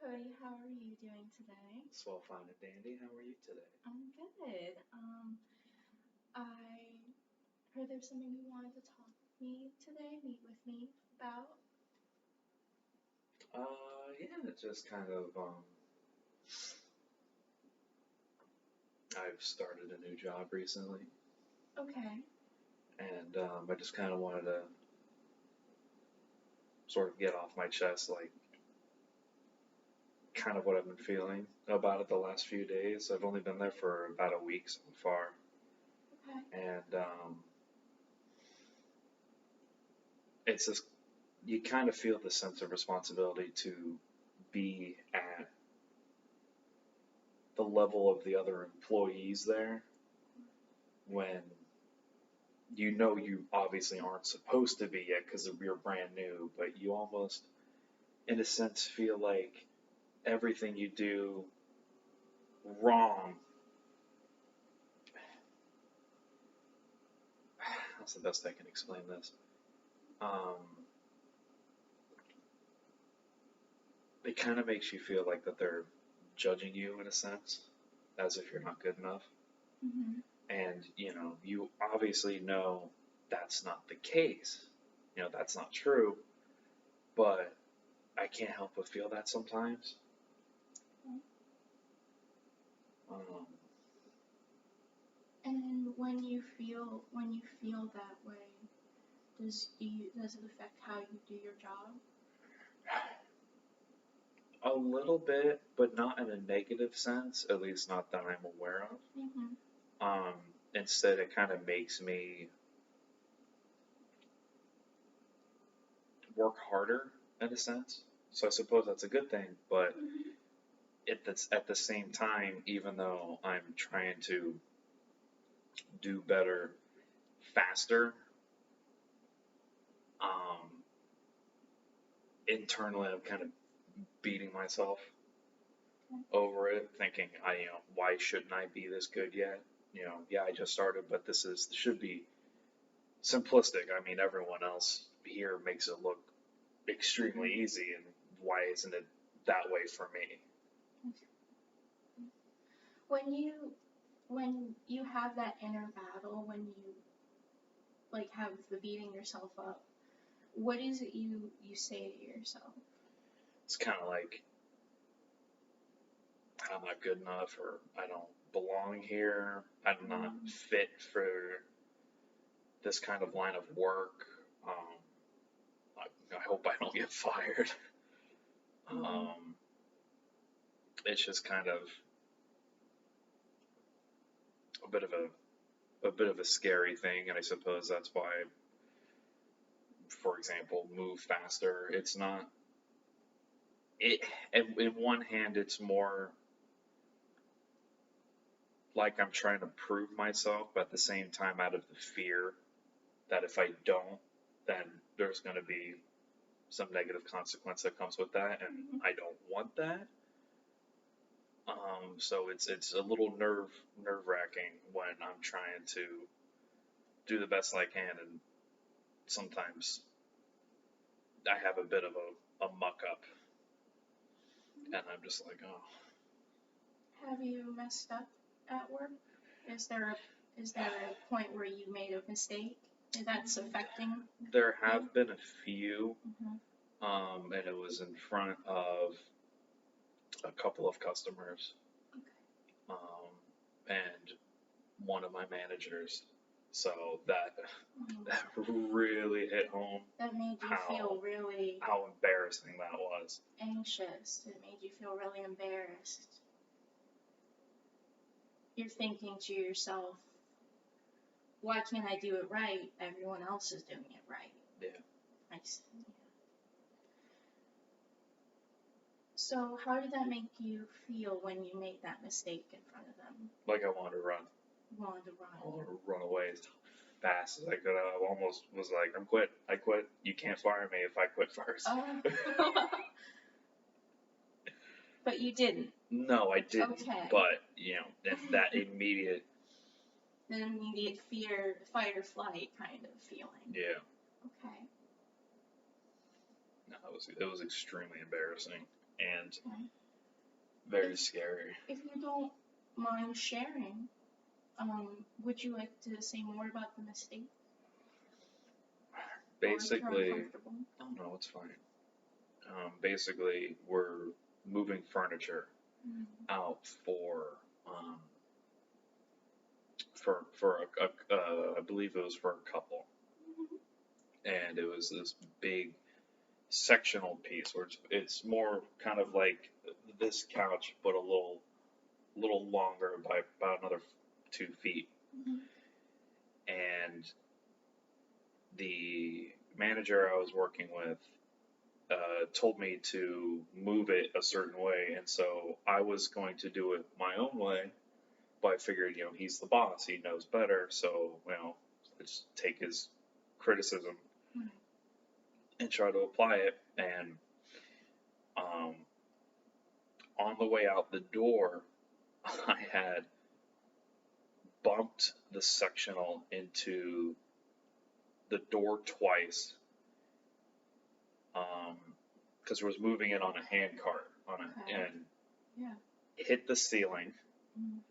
Cody, how are you doing today? Swell, fine and dandy. How are you today? I'm good. I heard there's something you wanted to talk with me today, meet with me about. Yeah, just kind of, I've started a new job recently, Okay. and I just kind of wanted to sort of get off my chest, like, kind of what I've been feeling about it the last few days. I've only been there for about a week so far, Okay. and it's just, you kind of feel the sense of responsibility to be at the level of the other employees there when you know you obviously aren't supposed to be yet because you're brand new, but you almost, in a sense, feel like everything you do wrong. That's the best I can explain this. Um, it kind of makes you feel like that they're judging you in a sense, as if you're not good enough. Mhm. And, you obviously know that's not the case. That's not true, but I can't help but feel that sometimes. Um, And when you feel that way, does it affect how you do your job? A little bit, but not in a negative sense, at least not that I'm aware of. Mhm. Instead, it kind of makes me work harder in a sense. So I suppose that's a good thing, but Mhm. at the same time, even though I'm trying to do better faster, um, internally I'm kind of beating myself over it, thinking, why shouldn't I be this good yet? Yeah, I just started, but this should be simplistic. I mean, everyone else here makes it look extremely easy, and why isn't it that way for me? When you have that inner battle, when you like have the beating yourself up, what is it you say to yourself? It's kind of like I'm not good enough, or I don't belong here. I'm not fit for this kind of line of work. Um, I hope I don't get fired. Um, it's just kind of a bit of a scary thing, and I suppose that's why, for example, move faster. It's not it. In one hand, it's more like I'm trying to prove myself, but at the same time, out of the fear that if I don't, then there's going to be some negative consequence that comes with that, and I don't want that. So it's a little nerve wracking when I'm trying to do the best I can, and sometimes I have a bit of a muck up, and I'm just like, oh. Have you messed up at work? Is there a point where you made a mistake that's affecting? There have been a few, Mhm. and it was in front of a couple of customers, Okay. um, and one of my managers. So that really hit home. That made you feel really how embarrassing that was. anxious. It made you feel really embarrassed. You're thinking to yourself, why can't I do it right? Everyone else is doing it right. Yeah. Nice. So how did that make you feel when you made that mistake in front of them? Like I wanted to run. You wanted to run. I wanted to run away as fast as I could. I almost was like, I'm quit. I quit. You can't fire me if I quit first. But you didn't. No, I didn't. Okay. But, that immediate. An immediate fear, fight or flight kind of feeling. Yeah. Okay. No, it was extremely embarrassing. and Okay. very scary. If you don't mind sharing, would you like to say more about the mistake? Basically, Or if you're uncomfortable? no, it's fine. Basically, we're moving furniture Mm. out for I believe it was for a couple, and it was this big sectional piece where it's more kind of like this couch, but a little longer by about another 2 feet. Mhm. And the manager I was working with told me to move it a certain way, and so I was going to do it my own way. But I figured, he's the boss, he knows better, so let's take his criticism Mm. and try to apply it. And um, on the way out the door, I had bumped the sectional into the door twice because I was moving it on a hand cart Okay. and Yeah. hit the ceiling, Mm.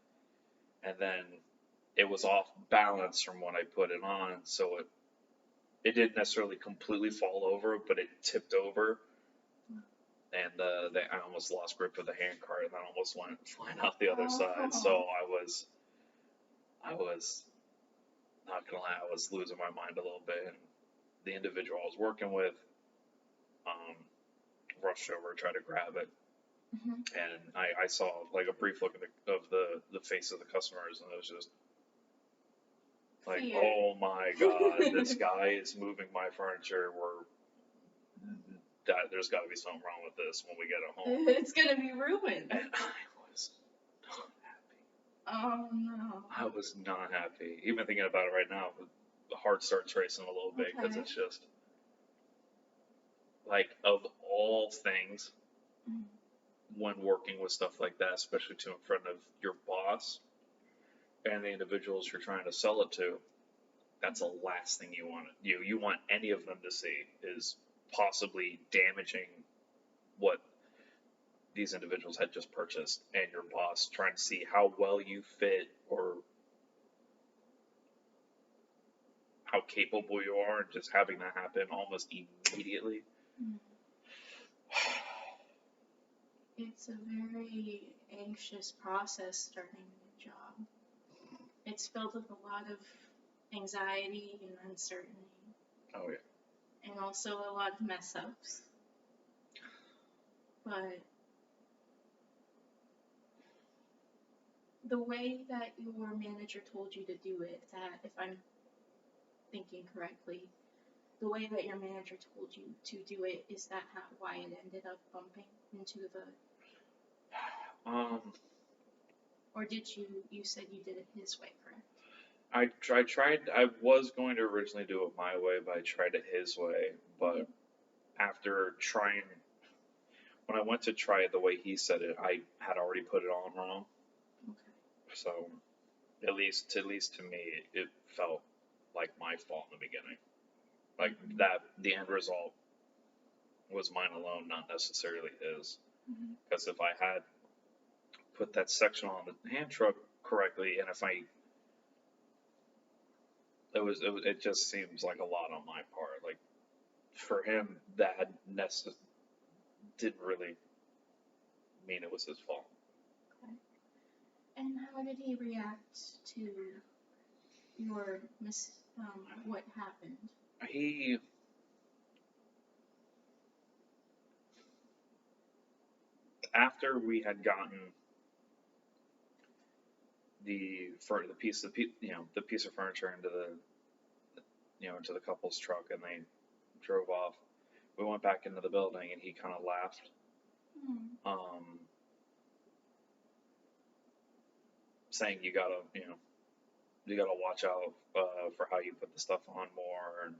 and then it was off balance from when I put it on, so it didn't necessarily completely fall over, but it tipped over, and I almost lost grip of the hand cart, and then almost went flying out the other side. So I was not gonna lie, I was losing my mind a little bit, and the individual I was working with rushed over, tried to grab it, Mhm. and I saw like a brief look of the face of the customers, and it was just like, Fear. oh my god, this guy is moving my furniture. There's got to be something wrong with this when we get it home. It's gonna be ruined. And I was not happy. Oh no. I was not happy. Even thinking about it right now, the heart starts racing a little bit because Okay. it's just like, of all things, Mm. when working with stuff like that, especially in front of your boss and the individuals you're trying to sell it to, that's the last thing you want. You want any of them to see is possibly damaging what these individuals had just purchased, and your boss trying to see how well you fit or how capable you are, and just having that happen almost immediately. Mm. It's a very anxious process starting a new job. It's filled with a lot of anxiety and uncertainty, Oh yeah. and also a lot of mess ups. But the way that your manager told you to do it, that if I'm thinking correctly, the way that your manager told you to do it, is that why it ended up bumping into the, or did you said you did it his way, correct? I was going to originally do it my way, but I tried it his way. But after trying, when I went to try it the way he said it, I had already put it on wrong. Okay. So at least to me, it felt like my fault in the beginning. Like that, the end result was mine alone, not necessarily his. Because if I had put that section on the hand truck correctly, and if it just seems like a lot on my part. Like for him, that didn't really mean it was his fault. Okay. And how did he react to your what happened? After we had gotten the piece of furniture into the couple's truck, and they drove off, we went back into the building, and he kind of laughed. Saying you gotta watch out for how you put the stuff on more, and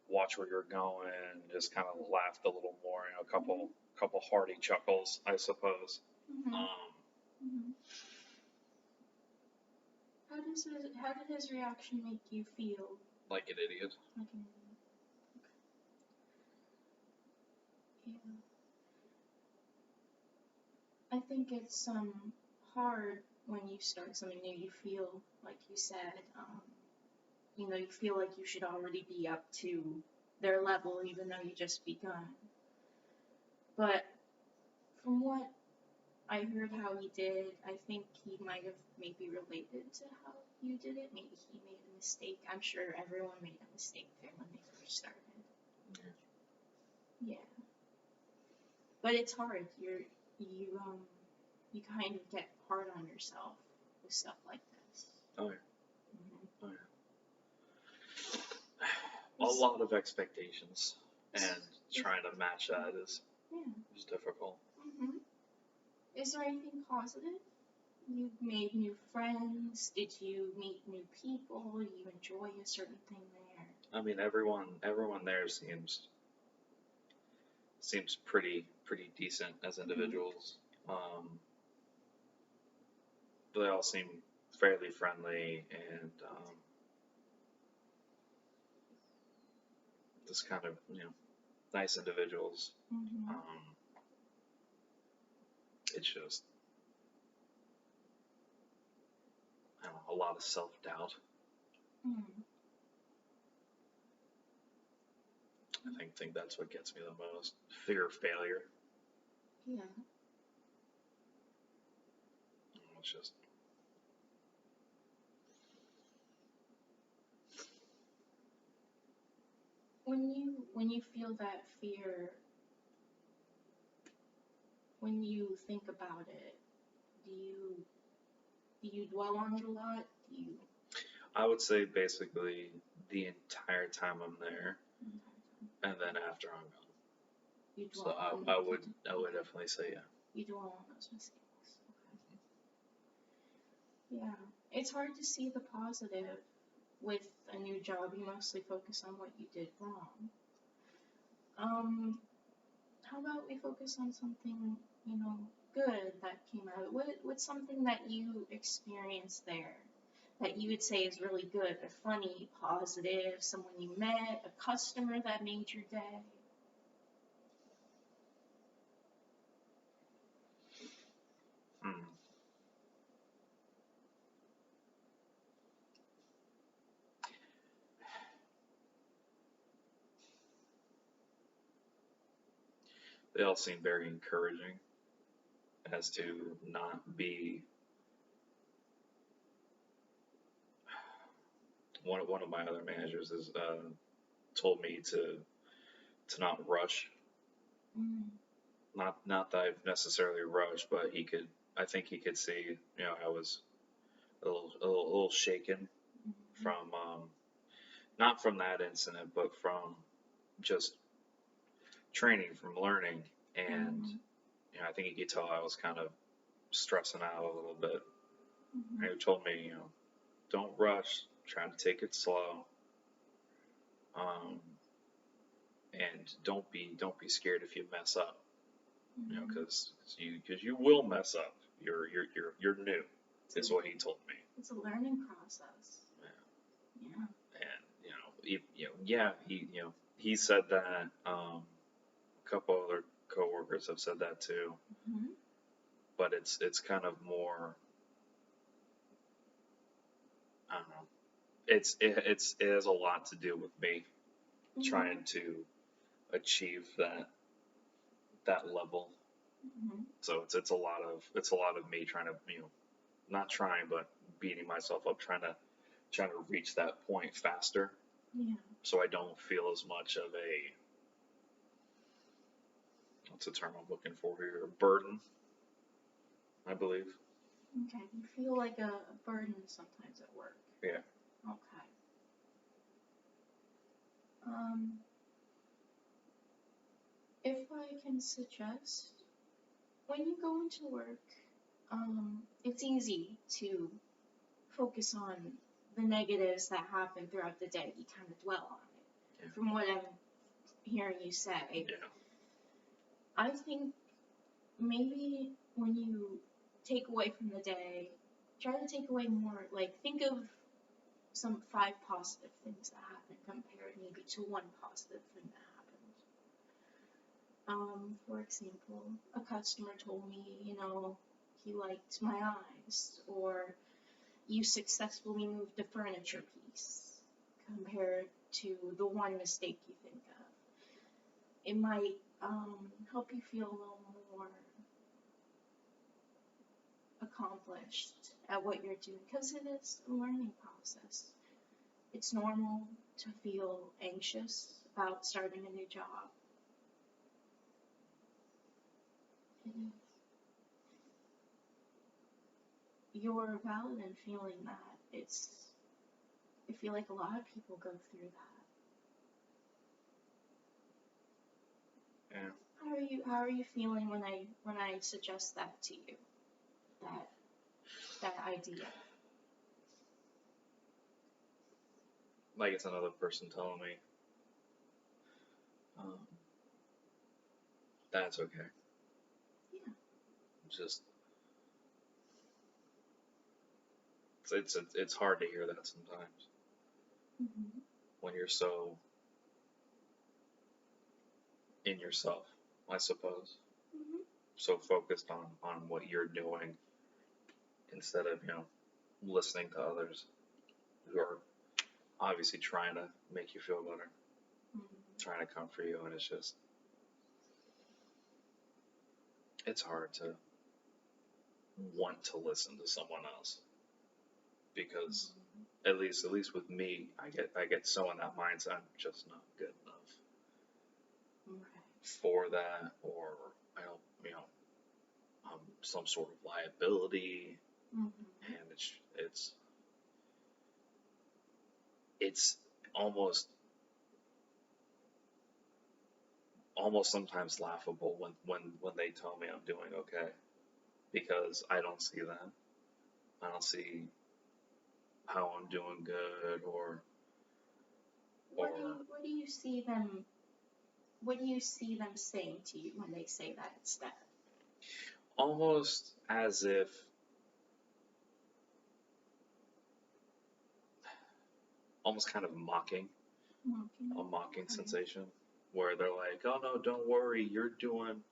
watch where you're going, and just kind of laughed a little more, a couple hearty chuckles, I suppose. How did his reaction make you feel? Like an idiot. Like an idiot. Okay. Yeah. think it's hard when you start something new. You feel, like you said, you feel like you should already be up to their level, even though you just begun. But from what I heard how he did, I think he might have maybe related to how you did it. Maybe he made a mistake. I'm sure everyone made a mistake there when they first started. Yeah. But it's hard. You kind of get hard on yourself with stuff like this. Oh, yeah. Mm-hmm. Oh, yeah. A lot of expectations, and trying to match that is difficult. Mm-hmm. Is there anything positive? You made new friends. Did you meet new people? You enjoy a certain thing there? I mean, everyone there seems pretty decent as individuals. They all seem fairly friendly and just kind of nice individuals. Mm-hmm. It's just I don't know, a lot of self-doubt. Mm. I think that's what gets me the most. Fear of failure. Yeah. It's just when you feel that fear, when you think about it, do you dwell on it a lot? I would say basically the entire time I'm there, and then after I'm gone. You So dwell I would definitely say yeah. You dwell on those mistakes. Okay. Yeah. It's hard to see the positive with a new job. You mostly focus on what you did wrong. How about we focus on something, good that came out? What's something that you experienced there that you would say is really good, or funny, positive, someone you met, a customer that made your day? They all seem very encouraging as to not be. One of my other managers has told me to not rush. Not that I've necessarily rushed, but I think he could see, I was a little shaken from, not from that incident, but from just training, from learning, and I think he could tell I was kind of stressing out a little bit. And he told me, don't rush, try to take it slow, and don't be scared if you mess up, because you will mess up. You're new, is what he told me. It's a learning process. Yeah. And he said that. A couple other coworkers have said that too. But it's kind of more. I don't know. It has a lot to do with me trying to achieve that level. So it's a lot of me trying to not trying, but beating myself up trying to reach that point faster. Yeah. So I don't feel as much of a, what's the term I'm looking for here? A burden, I believe. Okay. You feel like a burden sometimes at work. Yeah. Okay. If I can suggest, when you go into work, it's easy to focus on the negatives that happen throughout the day. You kind of dwell on it. Yeah. From what I'm hearing you say, I think maybe when you take away from the day, try to take away more, like think of some 5 positive things that happened compared maybe to one positive thing that happened. For example, a customer told me, he liked my eyes, or you successfully moved a furniture piece compared to the one mistake you think of. It might help you feel a little more accomplished at what you're doing, because it is a learning process. It's normal to feel anxious about starting a new job. And you're valid in feeling that. I feel like a lot of people go through that. Yeah. How are you feeling when I suggest that to you? That idea. Like it's another person telling me, that's okay. Yeah. Just it's hard to hear that sometimes Mm-hmm. when you're so in yourself, I suppose. Mm-hmm. So focused on what you're doing instead of, listening to others who are obviously trying to make you feel better, trying to comfort you, and it's hard to want to listen to someone else because at least with me, I get so in that mindset I'm just not good enough for that, or I don't, I'm some sort of liability, and it's almost sometimes laughable when they tell me I'm doing okay, because I don't see that. I don't see how I'm doing good, or what do you see them saying to you when they say that instead? almost as if almost kind of mocking, a mocking sensation, where they're like, "Oh no, don't worry, you're doing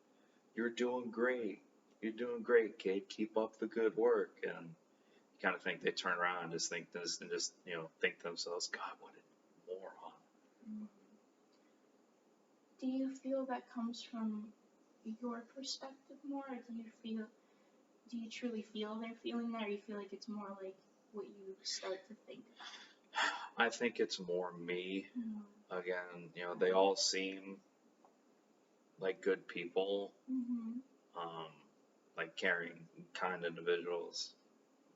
great. You're doing great, kid. Keep up the good work." And you kind of think they turn around and just think this, and just think to themselves, "God, what a moron." Do you feel that comes from your perspective more, or do you truly feel they're feeling that, or you feel like it's more like what you start to think about? I think it's more me. Again, they all seem like good people, like caring, kind individuals,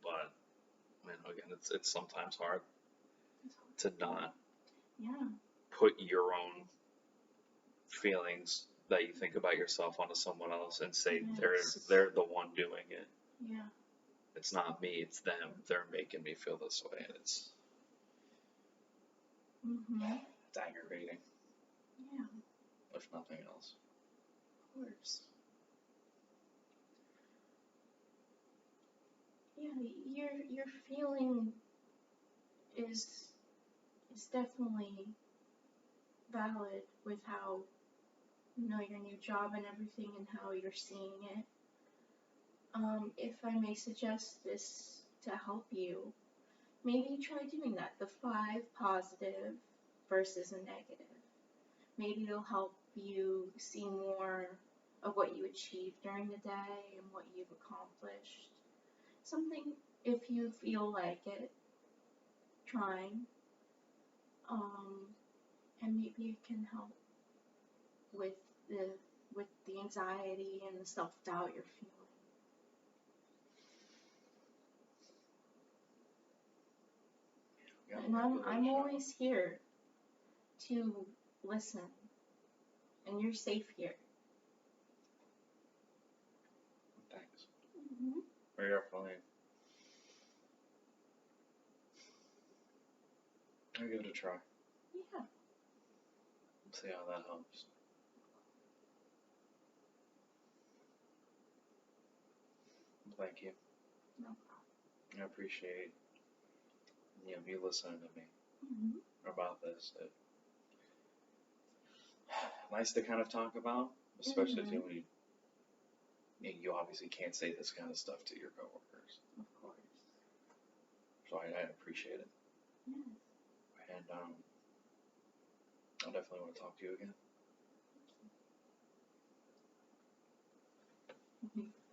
but again, it's sometimes hard to not put your own feelings that you think about yourself onto someone else and say they're the one doing it. Yeah. It's not me, it's them. They're making me feel this way, and it's aggravating. Yeah. If nothing else. Of course. Yeah, your feeling is definitely valid with how your new job and everything and how you're seeing it. If I may suggest this to help you, maybe try doing that, the 5 positive versus a negative. Maybe it'll help you see more of what you achieved during the day and what you've accomplished. Something, if you feel like it, trying, and maybe it can help with the anxiety and the self-doubt you're feeling. And I'm always here to listen, and you're safe here. Thanks. You're fine. I'll give it a try. Yeah. See how that helps. Thank you. No problem. I appreciate you listening to me about this. Nice to kind of talk about, especially when you obviously can't say this kind of stuff to your coworkers. Of course. So I appreciate it. Yes. And I definitely want to talk to you again. Mhm.